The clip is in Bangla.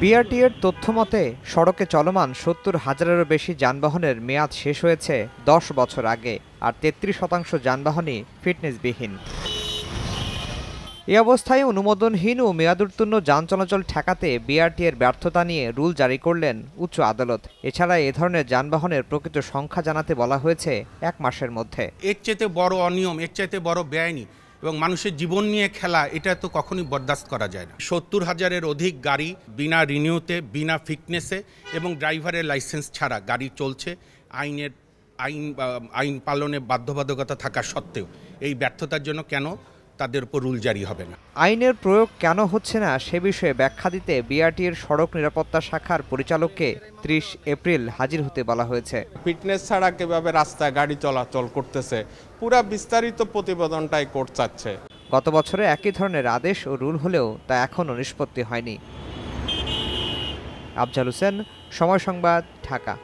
বিআরটি এর তথ্যমতে সড়কে চলমান ৭০,০০০-এরও বেশি যানবাহনের মেয়াদ শেষ হয়েছে ১০ বছর আগে, আর ৩৩% যানবাহনই ফিটনেসবিহীন। এ অবস্থায় অনুমোদনহীন ও মেয়াদোত্তীর্ণ যান চলাচল ঠেকাতে বিআরটি এর ব্যর্থতা নিয়ে রুল জারি করলেন উচ্চ আদালত। এছাড়া এ ধরনের যানবাহনের প্রকৃত সংখ্যা জানাতে বলা হয়েছে ১ মাসের মধ্যে। এর চাইতে বড় অনিয়ম, এর চাইতে বড় বেআইনি এবং মানুষের জীবন নিয়ে খেলা, এটা তো কখনোই বরদাস্ত করা যায় না। ৭০,০০০-এর অধিক গাড়ি বিনা রিনিউতে, বিনা ফিটনেসে এবং ড্রাইভারের লাইসেন্স ছাড়া গাড়ি চলছে। আইন পালনে বাধ্যবাধকতা থাকা সত্ত্বেও এই ব্যর্থতার জন্য কেন তাদের উপর রুল জারি হবে না? আইনের প্রয়োগ কেন হচ্ছে না সে বিষয়ে ব্যাখ্যা দিতে বিআরটি এর সড়ক নিরাপত্তা শাখার পরিচালককে ৩০ এপ্রিল হাজির হতে বলা হয়েছে। ফিটনেস ছাড়া কিভাবে রাস্তায় গাড়ি চলাচল করতেছে, পুরা বিস্তারিত প্রতিবেদনটাই কোর্ট চাচ্ছে। গত বছরে একই ধরনের আদেশ ও রুল হলেও তা এখনও নিষ্পত্তি হয়নি। আফজাল হোসেন, সময় সংবাদ, ঢাকা।